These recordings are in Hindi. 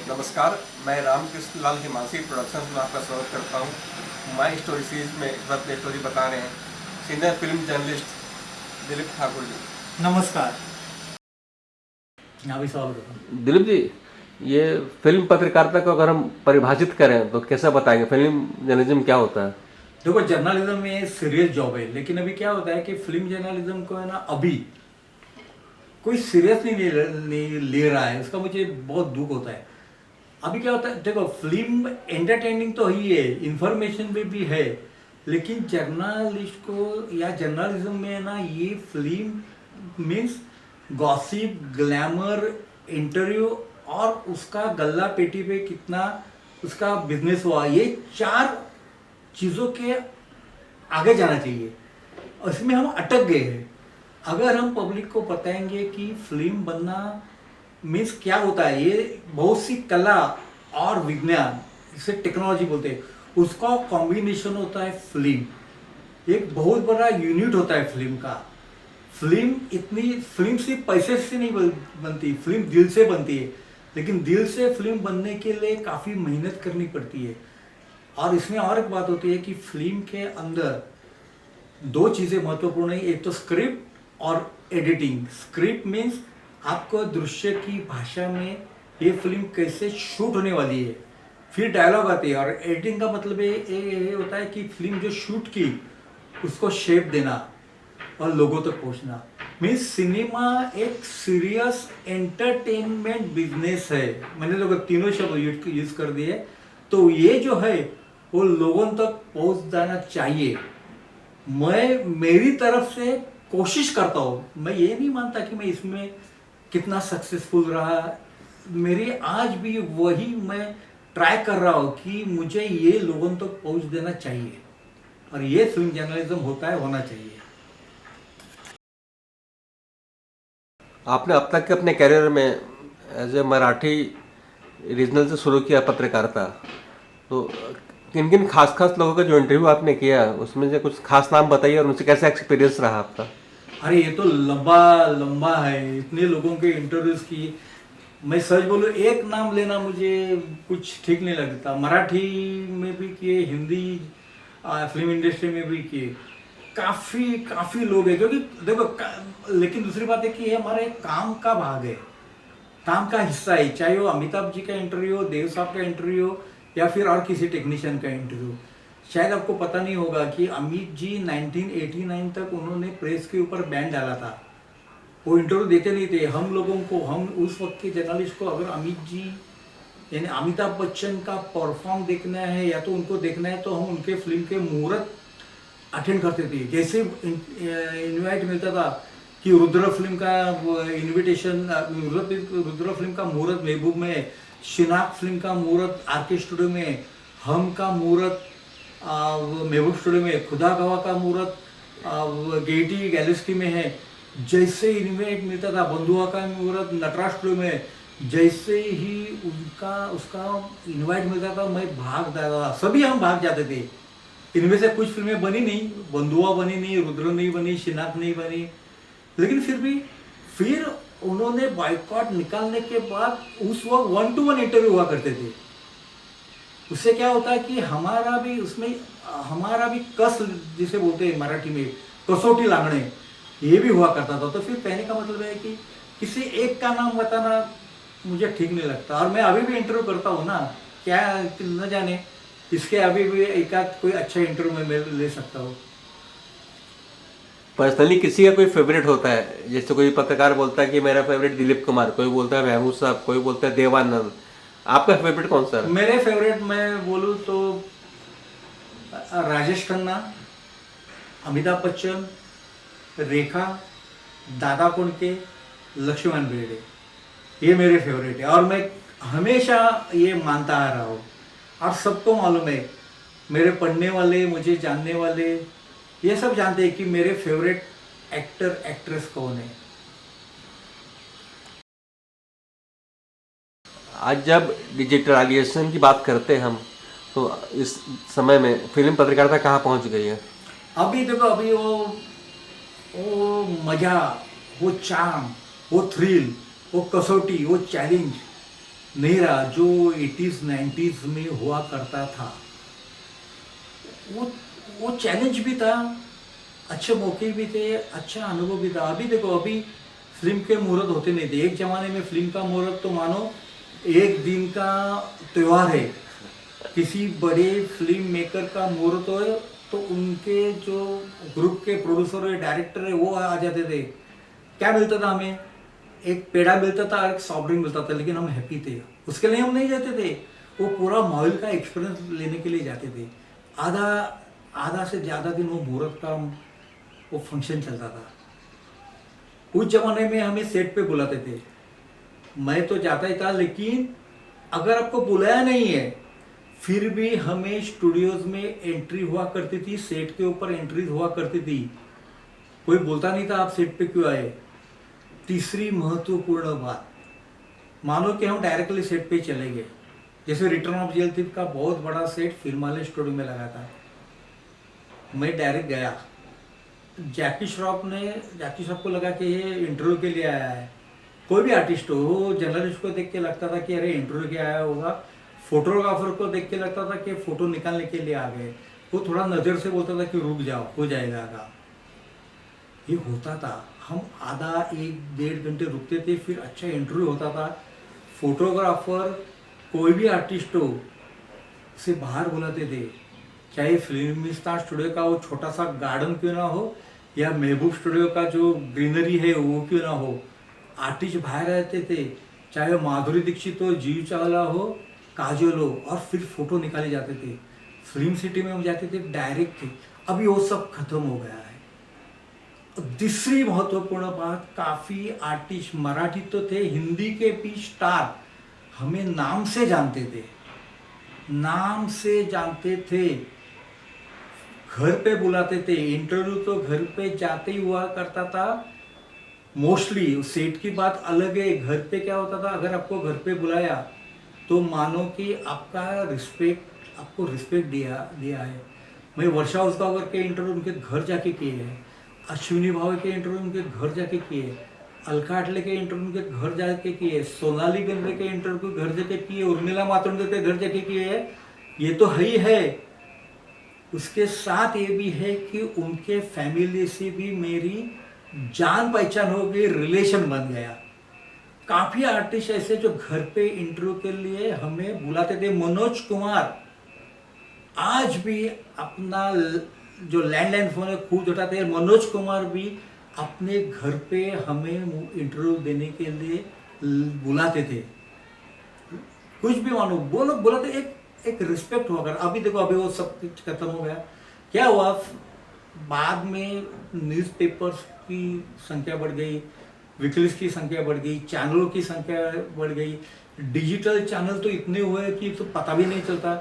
नमस्कार, मैं रामकृष्ण लाल हिमांशी प्रोडक्शंस में आपका स्वागत करता हूँ। माई स्टोरी सीरीज में इस बार अपनी स्टोरी बता रहे हैं senior film journalist Dilip Thakur ji. नमस्कार। यहाँ भी सवाल होगा। दिलीप जी, ये फिल्म पत्रकारिता को अगर हम परिभाषित करें तो कैसा बताएंगे? फिल्म जर्नलिज्म क्या होता है? देखो, जर्नलिज्म में सीरियस जॉब है, लेकिन अभी क्या होता है कि फिल्म जर्नलिज्म को है ना, अभी कोई सीरियस नहीं ले रहा है। उसका मुझे बहुत दुख होता है। अभी क्या होता है, देखो, फिल्म एंटरटेनिंग तो ही है, इंफॉर्मेशन में भी है, लेकिन जर्नलिस्ट को या जर्नलिज्म में है ना, ये film means gossip, glamour, interview और उसका गल्ला पेटी पे कितना उसका बिजनेस हुआ, ये चार चीज़ों के आगे जाना चाहिए। इसमें हम अटक गए हैं। अगर हम पब्लिक को बताएंगे कि फिल्म बनना मीन्स क्या होता है, ये बहुत सी कला और विज्ञान, इसे टेक्नोलॉजी बोलते हैं, उसका कॉम्बिनेशन होता है फिल्म। एक बहुत बड़ा यूनिट होता है फिल्म का। फिल्म सिर्फ पैसे से नहीं बनती, फिल्म दिल से बनती है। लेकिन दिल से फिल्म बनने के लिए काफ़ी मेहनत करनी पड़ती है। और इसमें और एक बात होती है कि फिल्म के अंदर दो चीज़ें महत्वपूर्ण है, एक तो स्क्रिप्ट और एडिटिंग। स्क्रिप्ट मीन्स आपको दृश्य की भाषा में ये फिल्म कैसे शूट होने वाली है, फिर डायलॉग आती है। और एडिटिंग का मतलब ये होता है कि फिल्म जो शूट की उसको शेप देना और लोगों तक पहुंचना। मीन्स सिनेमा एक सीरियस एंटरटेनमेंट बिजनेस है। मैंने तो तीनों शब्द यूज कर दिए। तो ये जो है वो लोगों तक पहुंच जाना चाहिए। मैं मेरी तरफ से कोशिश करता हूँ। मैं ये नहीं मानता कि मैं इसमें कितना सक्सेसफुल रहा। मेरी आज भी वही मैं ट्राई कर रहा हूँ कि मुझे ये लोगों तक पहुंच देना चाहिए, और ये फिल्म जर्नलिज्म होता है, होना चाहिए। आपने अब तक के अपने करियर में एज ए मराठी रीजनल से शुरू किया पत्रकारिता, तो किन किन खास खास लोगों का जो इंटरव्यू आपने किया उसमें से कुछ खास नाम बताइए और उनसे कैसा एक्सपीरियंस रहा आपका? अरे ये तो लंबा लंबा है, इतने लोगों के इंटरव्यूज की। मैं सच बोलूँ, एक नाम लेना मुझे कुछ ठीक नहीं लगता। मराठी में भी किए, हिंदी फिल्म इंडस्ट्री में भी किए, काफ़ी काफ़ी लोग हैं। क्योंकि देखो, लेकिन दूसरी बात है कि ये हमारे काम का भाग है, काम का हिस्सा है। चाहे वो अमिताभ जी का इंटरव्यू हो, देव साहब का इंटरव्यू हो, या फिर और किसी टेक्नीशियन का इंटरव्यू। शायद आपको पता नहीं होगा कि अमित जी 1989 तक उन्होंने प्रेस के ऊपर बैन डाला था। वो इंटरव्यू देते नहीं थे। हम लोगों को, हम उस वक्त के जर्नलिस्ट को, अगर अमित जी यानी अमिताभ बच्चन का परफॉर्म देखना है या तो उनको देखना है, तो हम उनके फिल्म के मुहूर्त अटेंड करते थे। जैसे इनवाइट मिलता था कि रुद्र फिल्म का इनविटेशन, रुद्र फिल्म का मुहूर्त महबूब में, शिनाक फिल्म का मुहूर्त आरके स्टूडियो में, हम का मुहूर्त महबूब स्टूडियो में, खुदा गवाह का मुहूर्त गेटी गैलेक्सी में है। जैसे इनवाइट मिलता था, बंधुआ का मुहूर्त नटराज स्टूडियो में, जैसे ही उसका इनवाइट मिलता था, मैं भाग जाता था। सभी हम भाग जाते थे। इनमें से कुछ फिल्में बनी नहीं, बंधुआ बनी नहीं, रुद्र नहीं बनी, शिनाक नहीं बनी, लेकिन फिर उन्होंने बाइकॉट निकालने के बाद उस वक्त 1-to-1 इंटरव्यू हुआ करते थे। उससे क्या होता है कि हमारा भी कस, जिसे बोलते हैं मराठी में, कसौटी लांगड़े, ये भी हुआ करता था। तो फिर कहने का मतलब है कि किसी एक का नाम बताना मुझे ठीक नहीं लगता। और मैं अभी भी इंटरव्यू करता हूँ ना, क्या न जाने इसके अभी भी एक आध कोई अच्छा इंटरव्यू मैं ले सकता हूँ। पर्सनली किसी का कोई फेवरेट होता है? जैसे कोई पत्रकार बोलता है कि मेरा फेवरेट दिलीप कुमार, कोई बोलता है महमूद साहब, कोई बोलता है देवानंद। आपका फेवरेट कौन सा है? मेरे फेवरेट मैं बोलूँ तो राजेश खन्ना, अमिताभ बच्चन, रेखा, दादा कोंडके, लक्ष्मण बेर्डे, ये मेरे फेवरेट है। और मैं हमेशा ये मानता आ रहा हूँ, और सबको मालूम है, मेरे पढ़ने वाले, मुझे जानने वाले, ये सब जानते हैं कि मेरे फेवरेट एक्टर एक्ट्रेस कौन है। आज जब डिजिटलाइजेशन की बात करते हैं हम, तो इस समय में फिल्म पत्रकारिता कहाँ पहुँच गई है? अभी देखो, अभी वो मजा, वो चार्म, वो थ्रिल, वो कसौटी, वो चैलेंज, नहीं रहा जो 80s 90s में हुआ करता था। वो चैलेंज भी था, अच्छे मौके भी थे, अच्छा अनुभव भी था। अभी देखो, अभी फिल्म के मुहूर्त होते नहीं थे। एक जमाने में फिल्म का मुहूर्त तो मानो एक दिन का त्योहार है। किसी बड़े फिल्म मेकर का मुहूर्त हो तो उनके जो ग्रुप के प्रोड्यूसर है, डायरेक्टर है, वो आ जाते थे। क्या मिलता था हमें? एक पेड़ा मिलता था, एक सॉफ्ट ड्रिंक मिलता था, लेकिन हम हैप्पी थे। उसके लिए हम नहीं जाते थे, वो पूरा माहौल का एक्सपीरियंस लेने के लिए जाते थे। आधा से ज़्यादा दिन वो मुहूर्त का वो फंक्शन चलता था। उस जमाने में हमें सेट पे बुलाते थे, मैं तो जाता ही था, लेकिन अगर आपको बुलाया नहीं है फिर भी हमें स्टूडियोज में एंट्री हुआ करती थी, सेट के ऊपर एंट्रीज हुआ करती थी। कोई बोलता नहीं था आप सेट पे क्यों आए। तीसरी महत्वपूर्ण बात, मानो कि हम डायरेक्टली सेट पे चले गए। जैसे रिटर्न ऑफ जेल थीफ का बहुत बड़ा सेट फिल्म वाले स्टूडियो में लगा था, मैं डायरेक्ट गया। जैकी श्रॉफ को लगा कि ये इंटरव्यू के लिए आया है। कोई भी आर्टिस्ट हो, जर्नलिस्ट को देख के लगता था कि अरे इंटरव्यू के आया होगा, फोटोग्राफर को देख के लगता था कि फोटो निकालने के लिए आ गए। वो थोड़ा नज़र से बोलता था कि रुक जाओ, हो जाएगा काम। ये होता था, हम आधा 1-1.5 घंटे रुकते थे, फिर अच्छा इंटरव्यू होता था। फोटोग्राफर कोई भी आर्टिस्ट हो उसे बाहर बुलाते थे, चाहे फिल्मिस्तान स्टूडियो का वो छोटा सा गार्डन क्यों ना हो, या महबूब स्टूडियो का जो ग्रीनरी है वो क्यों ना हो, आर्टिस्ट बाहर रहते थे। चाहे माधुरी दीक्षित हो, जीव चावला हो, काजोल हो, और फिर फोटो निकाले जाते थे। फिल्म सिटी में हम जाते थे, डायरेक्ट थे। अभी वो सब खत्म हो गया है। तीसरी महत्वपूर्ण बात, काफी आर्टिस्ट मराठी तो थे, हिंदी के भी स्टार हमें नाम से जानते थे, नाम से जानते थे, घर पे बुलाते थे। इंटरव्यू तो घर पे जाते ही हुआ करता था मोस्टली। सेट की बात अलग है, घर पे क्या होता था, अगर आपको घर पे बुलाया तो मानो कि आपको रिस्पेक्ट दिया है। मैं वर्षा उसगांवकर के इंटरव्यू उनके घर जाके किए हैं, अश्विनी भावे के इंटरव्यू उनके घर जाके किए, अलका अटले के इंटरव्यू उनके घर जाके किए, सोनाली बेंद्रे के इंटरव्यू घर जाके किए, उर्मिला मातोंडकर के घर जाके किए। ये तो ही है, उसके साथ ये भी है कि उनके फैमिली से भी मेरी जान पहचान हो गई, रिलेशन बन गया। काफी आर्टिस्ट ऐसे जो घर पे इंटरव्यू के लिए हमें बुलाते थे। मनोज कुमार आज भी अपना जो लैंडलाइन फोन है खूब उठाते हैं। मनोज कुमार भी अपने घर पे हमें इंटरव्यू देने के लिए बुलाते थे। कुछ भी मानो बोलो बुलाते, एक रिस्पेक्ट हुआ कर। अभी देखो, अभी वो सब कुछ खत्म हो गया। क्या हुआ, बाद में न्यूज़पेपर्स की संख्या बढ़ गई, वीकलीज की संख्या बढ़ गई, चैनलों की संख्या बढ़ गई, डिजिटल चैनल तो इतने हुए कि तो पता भी नहीं चलता।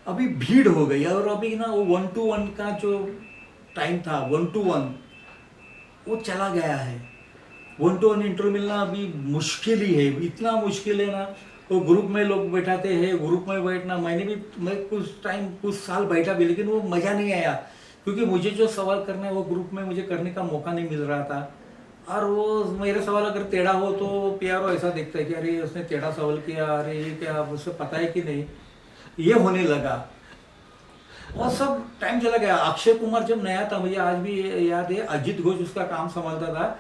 अभी भीड़ हो गई, और अभी ना वो 1-to-1 का जो टाइम था, 1-to-1 वो चला गया है। 1-to-1 इंटरव्यू मिलना अभी मुश्किल ही है, इतना मुश्किल है ना। वो ग्रुप में लोग बैठाते हैं, ग्रुप में बैठना, मैं कुछ साल बैठा भी, लेकिन वो मज़ा नहीं आया, क्योंकि मुझे जो सवाल करना है वो ग्रुप में मुझे करने का मौका नहीं मिल रहा था। और वो मेरे सवाल अगर टेढ़ा हो तो पीआरओ ऐसा देखता है कि अरे उसने टेढ़ा सवाल किया, अरे ये क्या उसे पता है कि नहीं, ये होने लगा। और सब टाइम चला गया। अक्षय कुमार जब नया था, मुझे आज भी याद है, अजित घोष उसका काम संभालता था।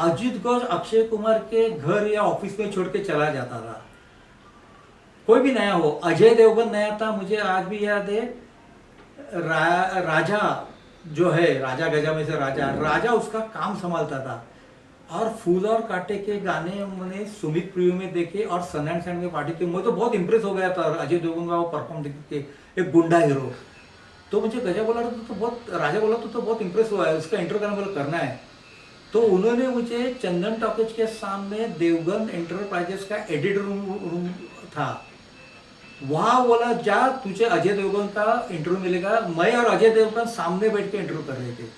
अजित घोष अक्षय कुमार के घर या ऑफिस में छोड़ के चला जाता था, कोई भी नया हो। अजय देवगन नया था, मुझे आज भी याद है, राजा जो है, राजा गजा में से राजा उसका काम संभालता था। और फूल और कांटे के गाने मैंने सुमित प्रियो में देखे और सन एंड सैंड में पार्टी थी। मैं तो बहुत इंप्रेस हो गया था अजय देवगन का वो परफॉर्म देख के, एक गुंडा हीरो। तो मुझे गजा बोला तो बहुत, राजा बोला तो बहुत इंप्रेस हुआ है, उसका इंटरव्यू करना है। तो उन्होंने मुझे चंदन टॉकीज के सामने देवगन एंटरप्राइजेस का एडिट रूम था, वहां बोला जा तुझे अजय देवगन का इंटरव्यू मिलेगा। मैं और अजय देवगन सामने बैठ के इंटरव्यू कर रहे थे।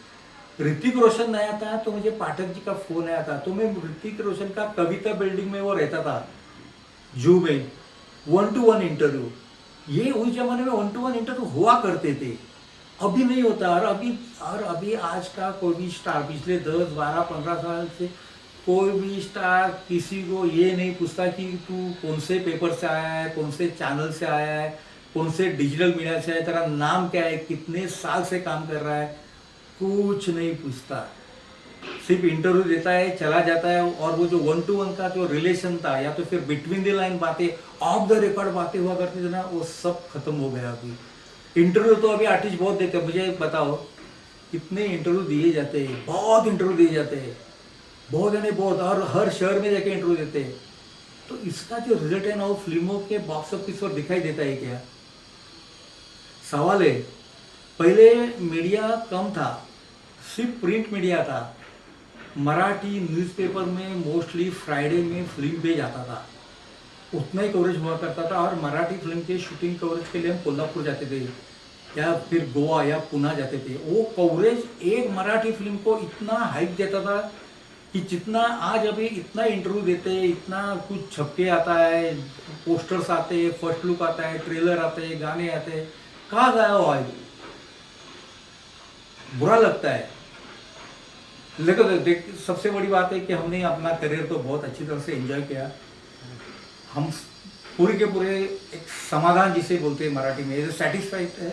ऋतिक रोशन नया था तो मुझे पाठक जी का फोन आया था, तो मैं ऋतिक रोशन का कविता बिल्डिंग में वो रहता था जू में, 1-to-1 इंटरव्यू। ये उस जमाने में 1-to-1 इंटरव्यू हुआ करते थे, अभी नहीं होता। और अभी आज का कोई भी स्टार पिछले 10, 12, 15 साल से कोई भी स्टार किसी को ये नहीं पूछता कि तू कौन से पेपर से आया है, कौन से चैनल से आया है, कौन से डिजिटल मीडिया से आया है, तेरा नाम क्या है, कितने साल से काम कर रहा है, कुछ नहीं पूछता। सिर्फ इंटरव्यू देता है, चला जाता है। और वो जो 1-to-1 का जो रिलेशन था या तो फिर बिटवीन द लाइन बातें, ऑफ द रिकॉर्ड बातें हुआ करती थी ना, वो सब खत्म हो गया अभी। इंटरव्यू तो अभी आर्टिस्ट बहुत देते हैं। मुझे बताओ कितने इंटरव्यू दिए जाते हैं, बहुत इंटरव्यू दिए जाते हैं, बहुत यानी बहुत, और हर शहर में जाके इंटरव्यू देते हैं। तो इसका जो रिजल्ट है ना, वो फिल्मों के बॉक्स ऑफिस पर दिखाई देता है क्या? सवाल है। पहले मीडिया कम था, सिर्फ प्रिंट मीडिया था। मराठी न्यूज़पेपर में मोस्टली फ्राइडे में फिल्म पेज आता था, उतना ही कवरेज हुआ करता था। और मराठी फिल्म के शूटिंग कवरेज के लिए हम कोल्हापुर जाते थे या फिर गोवा या पुणे जाते थे। वो कवरेज एक मराठी फिल्म को इतना हाइप देता था कि जितना आज अभी इतना इंटरव्यू देते हैं, इतना कुछ छपके आता है, पोस्टर्स आते हैं, फर्स्ट लुक आता है, ट्रेलर आते हैं, गाने आते हैं, कहाँ गया हो आज? बुरा लगता है। लेकिन देख, सबसे बड़ी बात है कि हमने अपना करियर तो बहुत अच्छी तरह से एंजॉय किया। हम पूरे के पूरे एक समाधान जिसे बोलते हैं मराठी में, सेटिस्फाइड है।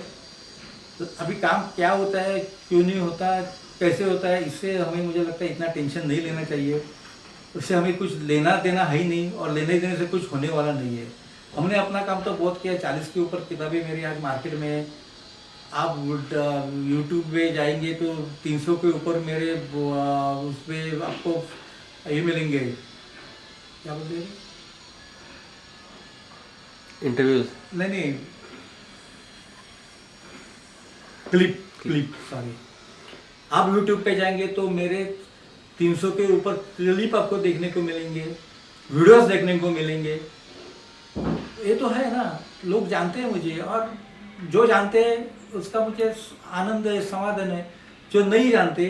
तो अभी काम क्या होता है, क्यों नहीं होता, कैसे होता है, इससे हमें, मुझे लगता है इतना टेंशन नहीं लेना चाहिए। उससे हमें कुछ लेना देना है ही नहीं, और लेने देने से कुछ होने वाला नहीं है। हमने अपना काम तो बहुत किया। 40 के ऊपर किताबें मेरी आज मार्केट में है। आप यूट्यूब पे जाएंगे तो 300 के ऊपर मेरे उस पर आपको ये मिलेंगे, क्या बोलते हैं, इंटरव्यूज नहीं, क्लिप सॉरी। आप यूट्यूब पे जाएंगे तो मेरे 300 के ऊपर क्लिप आपको देखने को मिलेंगे, वीडियोस देखने को मिलेंगे। ये तो है ना, लोग जानते हैं मुझे, और जो जानते हैं उसका मुझे आनंद है, समाधान है। जो नहीं जानते,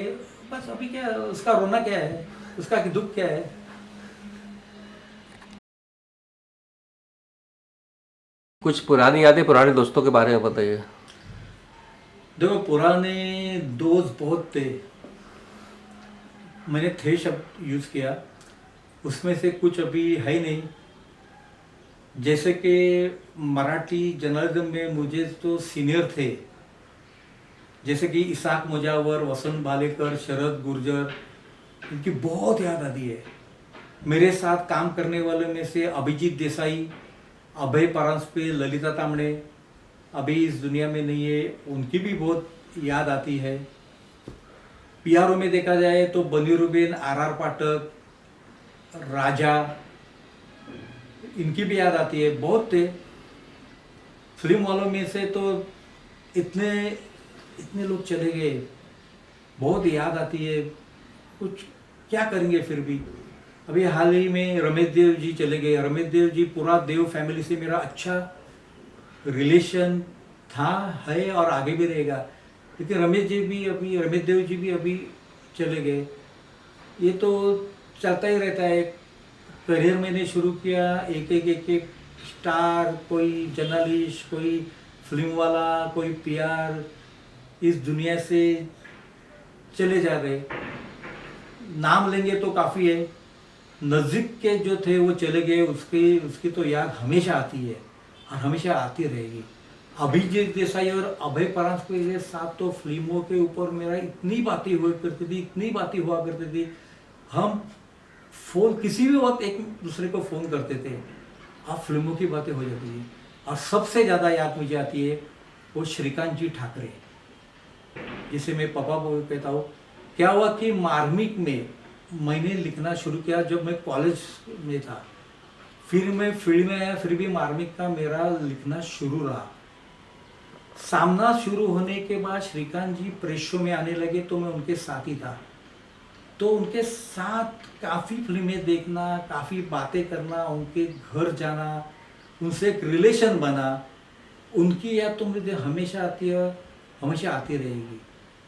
बस अभी क्या उसका रोना क्या है, उसका दुख क्या है। कुछ पुरानी यादें, पुराने दोस्तों के बारे में बताइए। देखो, पुराने दोस्त बहुत थे। मैंने थे शब्द यूज़ किया, उसमें से कुछ अभी है ही नहीं। जैसे कि मराठी जर्नलिज्म में मुझे तो सीनियर थे, जैसे कि इसाक मुजावर, वसंत भालेकर, शरद गुर्जर, इनकी बहुत याद आती है। मेरे साथ काम करने वाले में से अभिजीत देसाई, अभय परांजपे, ललिता तांबड़े अभी इस दुनिया में नहीं है, उनकी भी बहुत याद आती है। पीआरओ में देखा जाए तो बनी रुबेन, आर पाठक, राजा, इनकी भी याद आती है। बहुत थे। फिल्म वालों में से तो इतने लोग चले गए, बहुत याद आती है। कुछ क्या करेंगे फिर भी। अभी हाल ही में रमेश देव जी चले गए। रमेश देव जी, पूरा देव फैमिली से मेरा अच्छा रिलेशन था, है और आगे भी रहेगा। लेकिन रमेश देव जी भी अभी चले गए। ये तो चलता ही रहता है। करियर मैंने शुरू किया, एक स्टार, कोई जर्नलिस्ट, कोई फिल्म वाला, कोई पीआर, इस दुनिया से चले जा रहे। नाम लेंगे तो काफ़ी है। नज़दीक के जो थे वो चले गए, उसकी तो याद हमेशा आती है और हमेशा आती रहेगी। अभिजीत देसाई और अभय परांजपे के साथ तो फिल्मों के ऊपर मेरा इतनी बातें हुआ करती थी। हम फोन किसी भी वक्त एक दूसरे को फ़ोन करते थे, अब फिल्मों की बातें हो जाती है। और सबसे ज़्यादा याद मुझे आती है वो श्रीकांत जी ठाकरे, जिसे मैं पापा कहता हूँ। क्या हुआ कि मार्मिक में मैंने लिखना शुरू किया जब मैं कॉलेज में था। फिर मैं फील्ड में आया, फिर भी मार्मिक का मेरा लिखना शुरू रहा। सामना शुरू होने के बाद श्रीकांत जी प्रेस शो में आने लगे तो मैं उनके साथ ही था। तो उनके साथ काफ़ी फिल्में देखना, काफ़ी बातें करना, उनके घर जाना, उनसे एक रिलेशन बना। उनकी याद तो मुझे हमेशा आती है, हमेशा आती रहेगी।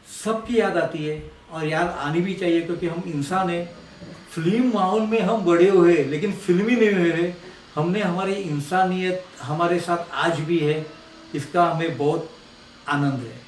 सबकी याद आती है और याद आनी भी चाहिए, क्योंकि हम इंसान हैं। फिल्म माहौल में हम बड़े हुए, लेकिन फिल्मी नहीं हुए। हमने हमारी इंसानियत हमारे साथ आज भी है, इसका हमें बहुत आनंद है।